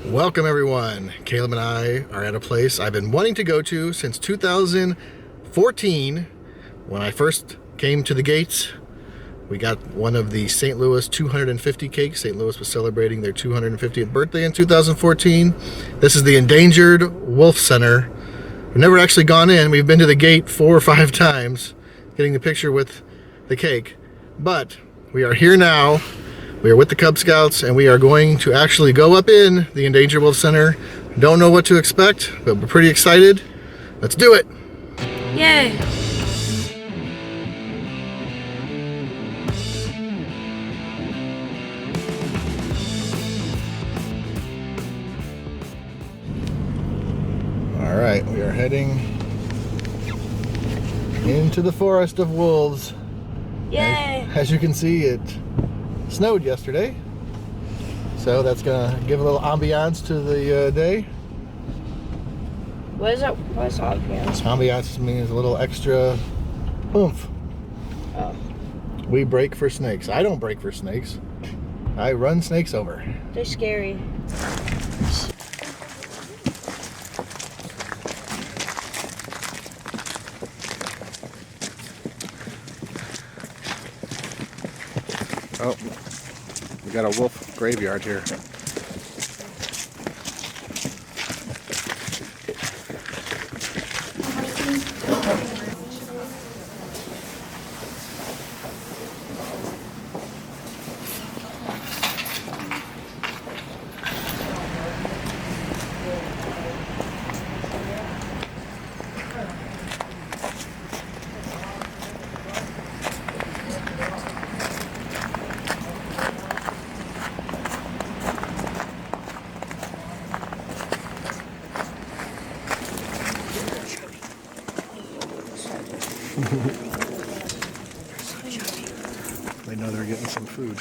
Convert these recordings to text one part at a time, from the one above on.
Welcome everyone. Caleb and I are at a place I've been wanting to go to since 2014 when I first came to the gates. We got one of the St. Louis 250 cakes. St. Louis was celebrating their 250th birthday in 2014. This is the Endangered Wolf Center. We've never actually gone in. We've been to the gate 4 or 5 times getting the picture with the cake. But we are here now. We are with the Cub Scouts, and we are going to actually go up in the Endangered Wolf Center. Don't know what to expect, but we're pretty excited. Let's do it! Yay! All right, we are heading into the forest of wolves. Yay! As you can see, it snowed yesterday, so that's gonna give a little ambiance to the day. What is that? What is ambiance? Ambiance means a little extra oomph. Oh. We break for snakes. I don't break for snakes. I run snakes over. They're scary. Oh, we got a wolf graveyard here. They know they're getting some food.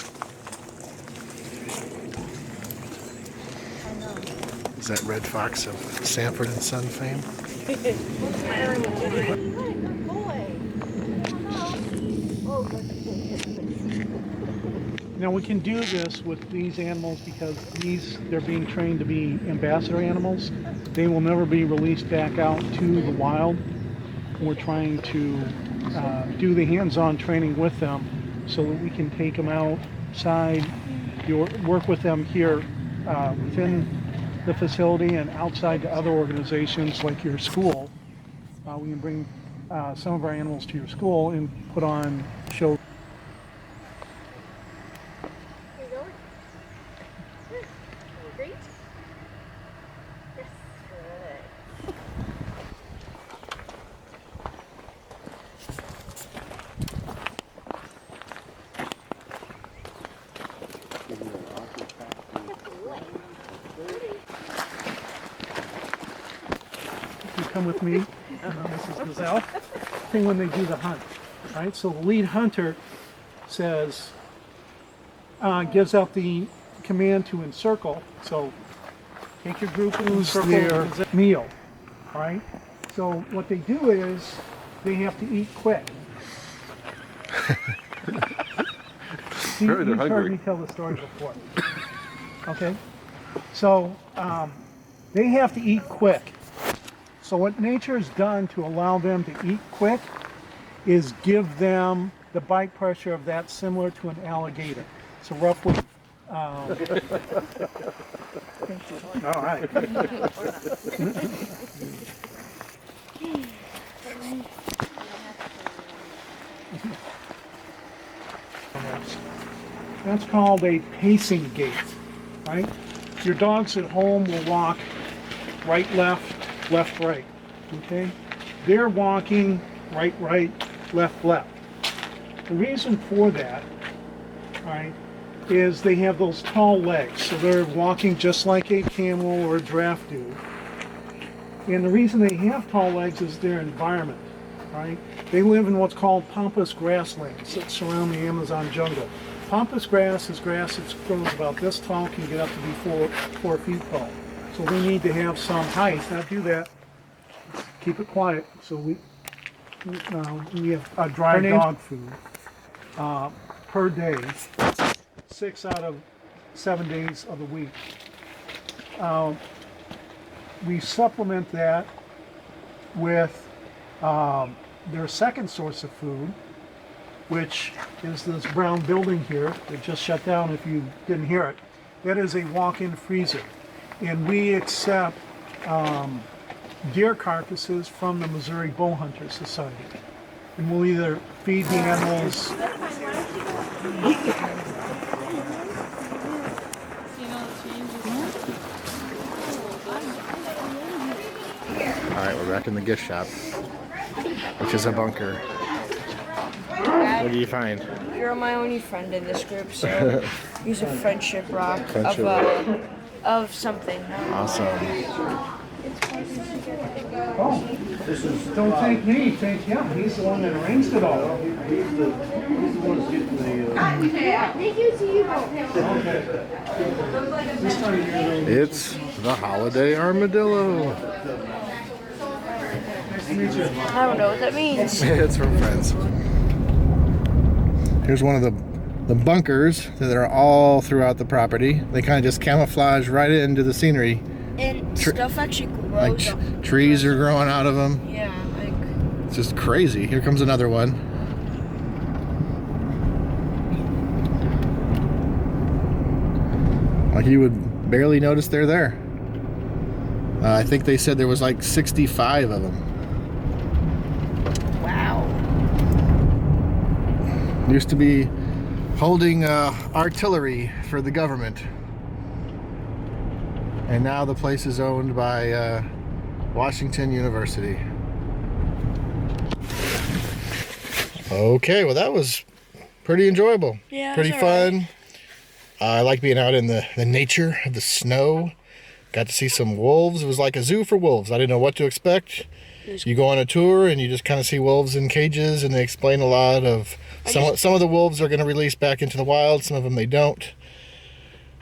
Is that Red Fox of Sanford and Son fame? Now we can do this with these animals because they're being trained to be ambassador animals. They will never be released back out to the wild. We're trying to do the hands-on training with them so that we can take them outside, work with them here within the facility and outside to other organizations like your school. We can bring some of our animals to your school and put on shows. Great. Yes. Good. You come with me, Mrs. Gazelle. Thing when they do the hunt, right? So the lead hunter says, gives out the command to encircle. So take your group and encircle their meal, all right? So what they do is they have to eat quick. See, you've heard me tell the story before. Okay, so they have to eat quick. So what nature has done to allow them to eat quick is give them the bite pressure of that similar to an alligator. So roughly. All right. That's called a pacing gait, right? Your dogs at home will walk right, left, left, right, okay? They're walking right, right, left, left. The reason for that, all right, is they have those tall legs, so they're walking just like a camel or a giraffe do. And the reason they have tall legs is their environment, right? They live in what's called pampas grasslands that surround the Amazon jungle. Pampas grass is grass that grows about this tall, can get up to be 4 feet tall. So we need to have some height. Now do that. Keep it quiet. So we have dry dog food per day, 6 out of 7 days of the week. we supplement that with their second source of food, which is this brown building here that just shut down if you didn't hear it. That is a walk-in freezer. And we accept deer carcasses from the Missouri Bow Hunter Society. And we'll either feed the animals. Alright, we're back in the gift shop, which is a bunker. What do you find? You're my only friend in this group, so use a friendship rock of something. Awesome. Oh, don't thank me, thank him. He's the one that arranged it all. He's the one that's getting the. This time of year, It's the holiday armadillo. I don't know what that means. It's from Friends. Here's one of the bunkers that are all throughout the property. They kind of just camouflage right into the scenery. And stuff actually Like grows up. trees are growing out of them. Yeah, like It's just crazy. Here comes another one. Like you would barely notice they're there. I think they said there was like 65 of them. wow. Used to be holding artillery for the government. And now the place is owned by Washington University. Okay, well that was pretty enjoyable. Yeah, it pretty was alright. fun. I like being out in the nature of the snow. Got to see some wolves. It was like a zoo for wolves. I didn't know what to expect. You go on a tour and you just kind of see wolves in cages, and they explain a lot of some of the wolves are going to release back into the wild. Some of them they don't.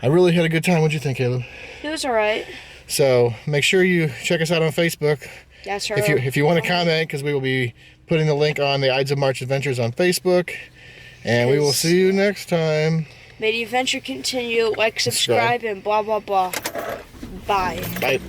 I really had a good time. What'd you think, Caleb? It was alright. So make sure you check us out on Facebook. That's right. If you want to comment, because we will be putting the link on the Ides of March Adventures on Facebook. And we will see you next time. May the adventure continue. Like, subscribe, and blah, blah, blah. Bye. Bye.